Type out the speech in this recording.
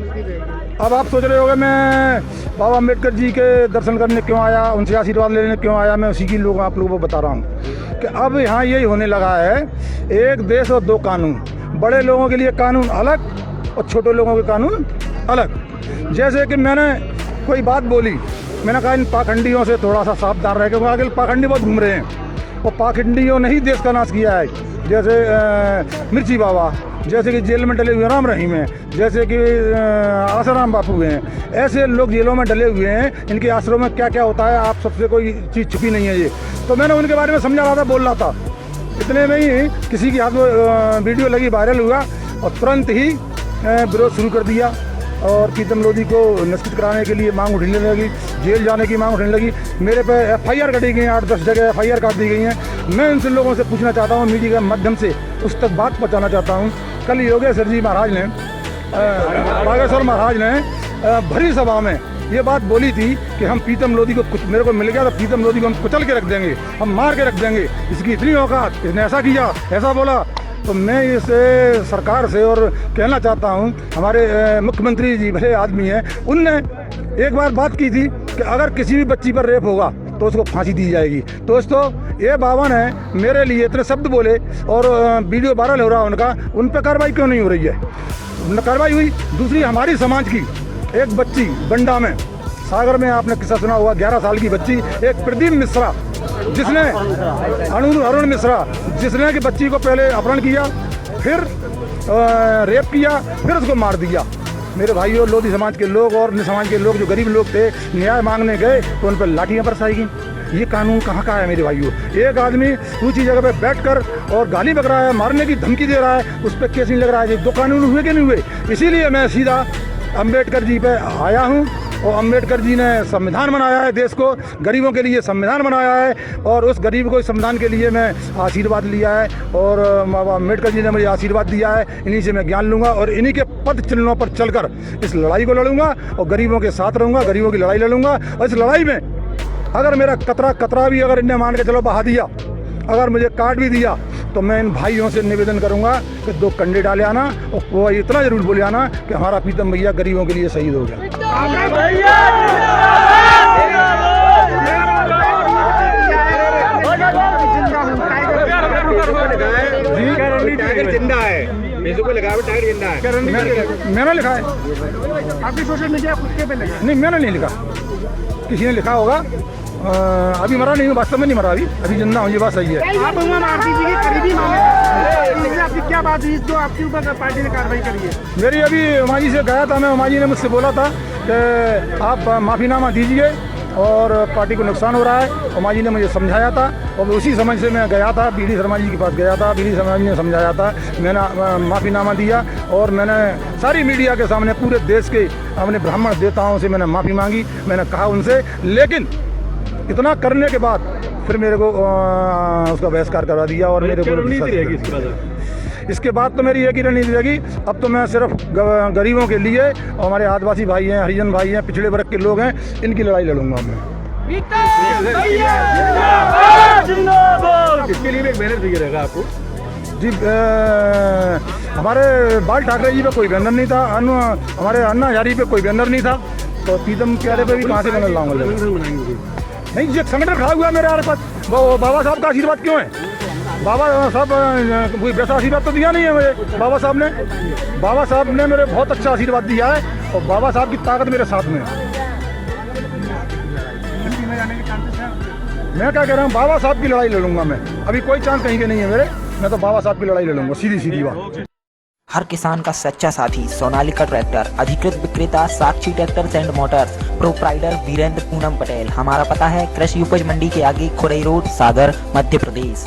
अब आप सोच रहे होंगे मैं बाबा अम्बेडकर जी के दर्शन करने क्यों आया, उनसे आशीर्वाद लेने क्यों आया। मैं उसी की लोग आप लोगों को बता रहा हूँ कि अब यहाँ यही होने लगा है, एक देश और दो कानून। बड़े लोगों के लिए कानून अलग और छोटे लोगों के कानून अलग। जैसे कि मैंने कोई बात बोली, मैंने कहा इन पाखंडियों से थोड़ा सा सावधान रहे, क्योंकि आगे पाखंडी बहुत घूम रहे हैं और पाखंडियों ने ही देश का नाश किया है। जैसे मिर्ची बाबा, जैसे कि जेल में डले हुए राम रहीम हैं, जैसे कि आसाराम बापू हैं, ऐसे लोग जेलों में डले हुए हैं। इनके आश्रम में क्या क्या होता है आप सबसे कोई चीज़ छुपी नहीं है ये। तो मैंने उनके बारे में समझा रहा था, बोल रहा था, इतने में ही किसी की हाथ में वीडियो लगी, वायरल हुआ और तुरंत ही विरोध शुरू कर दिया और प्रीतम लोधी को निश्चित कराने के लिए मांग उठने लगी, जेल जाने की मांग उठने लगी। मेरे पे FIR कटी गई हैं, 8-10 जगह FIR काट दी गई हैं। मैं उनसे लोगों से पूछना चाहता हूँ, मीडिया के माध्यम से उस तक बात पहुँचाना चाहता हूँ। कल योगेश्वर जी महाराज ने, बागेश्वर महाराज ने भरी सभा में ये बात बोली थी कि हम प्रीतम लोधी को, कुछ मेरे को मिल गया तो प्रीतम लोधी को हम कुचल के रख देंगे, हम मार के रख देंगे, इसकी इतनी औकात, इसने ऐसा किया, ऐसा बोला। तो मैं इसे सरकार से और कहना चाहता हूं, हमारे मुख्यमंत्री जी भले आदमी हैं, उनने एक बार बात की थी कि अगर किसी भी बच्ची पर रेप होगा तो उसको फांसी दी जाएगी। दोस्तों, ये बाबा ने मेरे लिए इतने शब्द बोले और वीडियो वायरल हो रहा है उनका, उन पर कार्रवाई क्यों नहीं हो रही है? कार्रवाई हुई। दूसरी, हमारी समाज की एक बच्ची बंडा में, सागर में आपने किस्सा सुना हुआ, 11 साल की बच्ची, एक प्रदीप मिश्रा, जिसने अरुण मिश्रा, जिसने कि बच्ची को पहले अपहरण किया, फिर रेप किया, फिर उसको मार दिया। मेरे भाइयों, लोधी समाज के लोग और अन्य समाज के लोग जो गरीब लोग थे, न्याय मांगने गए तो उन पर लाठियाँ बरसाई गई। ये कानून कहाँ का है मेरे भाइयों? एक आदमी ऊंची जगह पे बैठकर और गाली बक रहा है, मारने की धमकी दे रहा है, उस पर केस नहीं लग रहा है। 2 कानून हुए कि नहीं हुए? इसीलिए मैं सीधा अम्बेडकर जी पे आया हूँ और अम्बेडकर जी ने संविधान बनाया है, देश को गरीबों के लिए संविधान बनाया है और उस गरीब को संविधान के लिए मैं आशीर्वाद लिया है और अम्बेडकर जी ने मुझे आशीर्वाद दिया है। इन्हीं से मैं ज्ञान लूँगा और इन्हीं के पद चिन्हों पर चलकर इस लड़ाई को लड़ूंगा और गरीबों के साथ रहूँगा, गरीबों की लड़ाई लड़ूंगा। और इस लड़ाई में अगर मेरा कतरा भी अगर इन्हें मान के चलो बहा दिया, अगर मुझे काट भी दिया, तो मैं इन भाइयों से निवेदन करूंगा कि 2 कंडे डाले आना और वो इतना जरूर बोले आना कि हमारा प्रीतम भैया गरीबों के लिए शहीद हो गया। टाइगर जिंदा है, फेसबुक पे लगा हुआ टाइगर जिंदा है। मैंने लिखा है, आपकी सोशल मीडिया खुद पे लगा? नहीं, मैंने नहीं लिखा, किसी ने लिखा होगा। अभी मरा नहीं हूँ, वास्तव में नहीं मरा, अभी जिंदा हूँ, ये बात सही है। आप उमा आरती जी की करीबी मामले, आपकी क्या बात हुई जो आपके ऊपर पार्टी ने कार्रवाई करी है? मेरी अभी उमा जी से गया था मैं, उमा जी ने मुझसे बोला था कि आप माफ़ीनामा दीजिए और पार्टी को नुकसान हो रहा है। उमा जी ने मुझे समझाया था और उसी समझ से मैं गया था, BD शर्मा जी के पास गया था, BD शर्मा जी ने समझाया था, मैंने माफ़ीनामा दिया और मैंने सारी मीडिया के सामने पूरे देश के अपने ब्राह्मण देवताओं से मैंने माफ़ी मांगी। मैंने कहा उनसे, लेकिन इतना करने के बाद फिर मेरे को उसका बहिष्कार करा दिया और मेरे को इसके बाद तो मेरी एक ही रणनीति रहेगी। अब तो मैं सिर्फ गरीबों के लिए और हमारे आदिवासी भाई हैं, हरिजन भाई हैं, पिछड़े वर्ग के लोग हैं, इनकी लड़ाई लड़ूंगा मैं। इसके लिए एक बैनर दिया रहेगा आपको जी। हमारे बाल ठाकरे जी पे कोई बैनर नहीं था, हमारे अन्ना हजारी पे कोई बैनर नहीं था, तो प्रीतम प्यारे पे भी कहाँ से बैनर लाऊंगा? नहीं जी, संगठन खड़ा हुआ है मेरे पास। वो बाबा साहब का आशीर्वाद क्यों है? बाबा साहब कोई वैसा आशीर्वाद तो दिया नहीं है मुझे। बाबा साहब ने मेरे बहुत अच्छा आशीर्वाद दिया है और बाबा साहब की ताकत मेरे साथ में है। मैं क्या कह रहा हूँ, बाबा साहब की लड़ाई लड़ूंगा मैं। अभी कोई चांस कहीं के नहीं है मेरे, मैं तो बाबा साहब की लड़ाई लड़ूंगा, सीधी बात। हर किसान का सच्चा साथी सोनालिका ट्रैक्टर, अधिकृत विक्रेता Sakshi tractors and motors, proprietor Virendra Poonam Patel. हमारा पता है कृषि उपज मंडी के आगे खुरई रोड, सागर, मध्य प्रदेश।